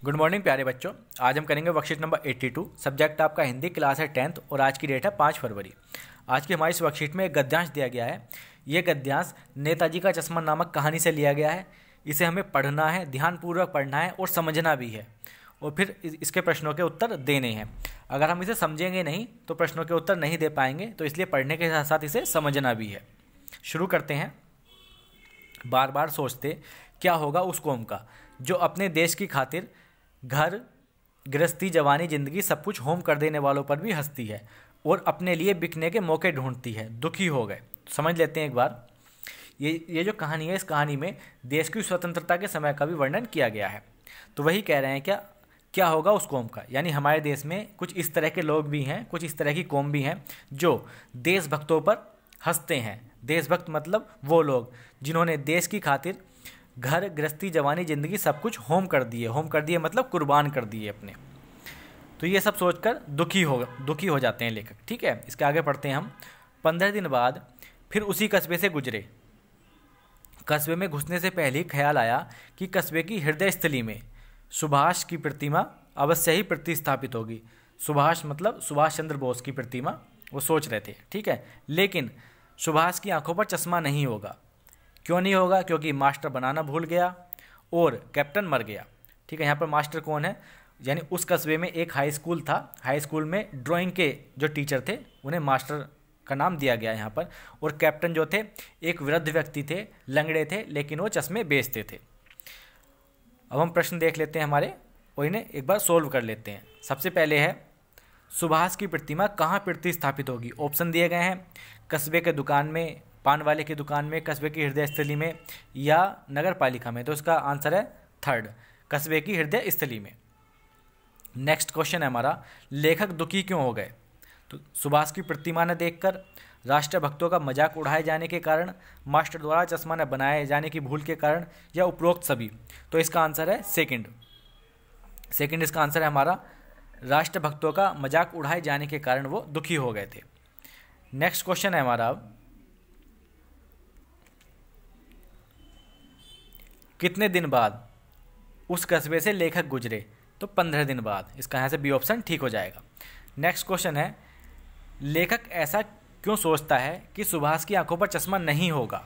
Good morning प्यारे बच्चों। आज हम करेंगे वर्कशीट नंबर 82। सब्जेक्ट आपका हिंदी, क्लास है 10th और आज की डेट है 5 फरवरी। आज की हमारी इस वर्कशीट में एक गद्यांश दिया गया है। ये गद्यांश नेताजी का चश्मा नामक कहानी से लिया गया है। इसे हमें पढ़ना है, ध्यानपूर्वक पढ़ना है और समझना भी है, और फिर इसके प्रश्नों के उत्तर देने हैं। अगर हम इसे समझेंगे नहीं तो प्रश्नों के उत्तर नहीं दे पाएंगे, तो इसलिए पढ़ने के साथ साथ इसे समझना भी है। शुरू करते हैं। बार बार सोचते क्या होगा उस कौम का जो अपने देश की खातिर घर गृहस्थी जवानी जिंदगी सब कुछ होम कर देने वालों पर भी हंसती है और अपने लिए बिकने के मौके ढूंढती है। दुखी हो गए। समझ लेते हैं एक बार। ये जो कहानी है, इस कहानी में देश की स्वतंत्रता के समय का भी वर्णन किया गया है। तो वही कह रहे हैं क्या होगा उस कौम का, यानी हमारे देश में कुछ इस तरह के लोग भी हैं, कुछ इस तरह की कौम भी हैं जो देशभक्तों पर हंसते हैं। देशभक्त मतलब वो लोग जिन्होंने देश की खातिर घर गृहस्थी जवानी जिंदगी सब कुछ होम कर दिए मतलब कुर्बान कर दिए अपने। तो ये सब सोचकर दुखी हो जाते हैं लेखक। ठीक है, इसके आगे पढ़ते हैं हम। 15 दिन बाद फिर उसी कस्बे से गुजरे। कस्बे में घुसने से पहले ही ख्याल आया कि कस्बे की हृदय स्थली में सुभाष की प्रतिमा अवश्य ही प्रतिस्थापित होगी। सुभाष मतलब सुभाष चंद्र बोस की प्रतिमा वो सोच रहे थे। ठीक है, लेकिन सुभाष की आंखों पर चश्मा नहीं होगा। क्यों नहीं होगा? क्योंकि मास्टर बनाना भूल गया और कैप्टन मर गया। ठीक है, यहाँ पर मास्टर कौन है? यानी उस कस्बे में एक हाई स्कूल था। हाई स्कूल में ड्राइंग के जो टीचर थे उन्हें मास्टर का नाम दिया गया यहाँ पर। और कैप्टन जो थे एक वृद्ध व्यक्ति थे, लंगड़े थे, लेकिन वो चश्मे बेचते थे। अब हम प्रश्न देख लेते हैं हमारे और इन्हें एक बार सोल्व कर लेते हैं। सबसे पहले है सुभाष की प्रतिमा कहाँ प्रतिस्थापित होगी। ऑप्शन दिए गए हैं कस्बे के दुकान में, पान वाले की दुकान में, कस्बे की हृदय स्थली में या नगर पालिका में। तो इसका आंसर है थर्ड, कस्बे की हृदय स्थली में। नेक्स्ट क्वेश्चन है हमारा, लेखक दुखी क्यों हो गए? तो सुभाष की प्रतिमा न देखकर, राष्ट्रभक्तों का मजाक उड़ाए जाने के कारण, मास्टर द्वारा चश्मा न बनाए जाने की भूल के कारण, या उपरोक्त सभी। तो इसका आंसर है सेकंड इसका आंसर है हमारा। राष्ट्रभक्तों का मजाक उड़ाए जाने के कारण वो दुखी हो गए थे। नेक्स्ट क्वेश्चन है हमारा, कितने दिन बाद उस कस्बे से लेखक गुजरे? तो 15 दिन बाद। इसका यहाँ से बी ऑप्शन ठीक हो जाएगा। नेक्स्ट क्वेश्चन है, लेखक ऐसा क्यों सोचता है कि सुभाष की आंखों पर चश्मा नहीं होगा?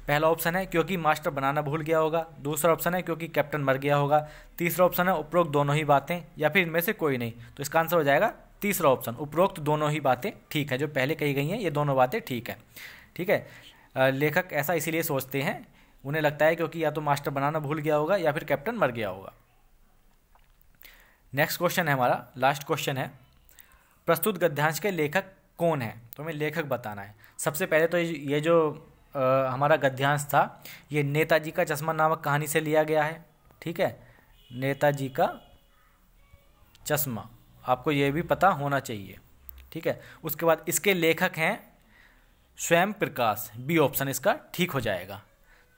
पहला ऑप्शन है क्योंकि मास्टर बनाना भूल गया होगा। दूसरा ऑप्शन है क्योंकि कैप्टन मर गया होगा। तीसरा ऑप्शन है उपरोक्त दोनों ही बातें, या फिर इनमें से कोई नहीं। तो इसका आंसर हो जाएगा तीसरा ऑप्शन, उपरोक्त दोनों ही बातें ठीक है। जो पहले कही गई हैं ये दोनों बातें ठीक है। ठीक है, लेखक ऐसा इसीलिए सोचते हैं, उन्हें लगता है क्योंकि या तो मास्टर बनाना भूल गया होगा या फिर कैप्टन मर गया होगा। नेक्स्ट क्वेश्चन है हमारा, लास्ट क्वेश्चन है, प्रस्तुत गद्यांश के लेखक कौन है? तो हमें लेखक बताना है। सबसे पहले तो ये जो हमारा गद्यांश था ये नेताजी का चश्मा नामक कहानी से लिया गया है। ठीक है, नेताजी का चश्मा, आपको ये भी पता होना चाहिए। ठीक है, उसके बाद इसके लेखक हैं स्वयं प्रकाश। बी ऑप्शन इसका ठीक हो जाएगा।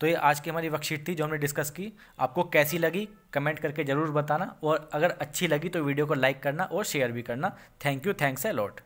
तो ये आज की हमारी वर्कशीट थी जो हमने डिस्कस की। आपको कैसी लगी कमेंट करके ज़रूर बताना, और अगर अच्छी लगी तो वीडियो को लाइक करना और शेयर भी करना। Thank you, thanks a lot.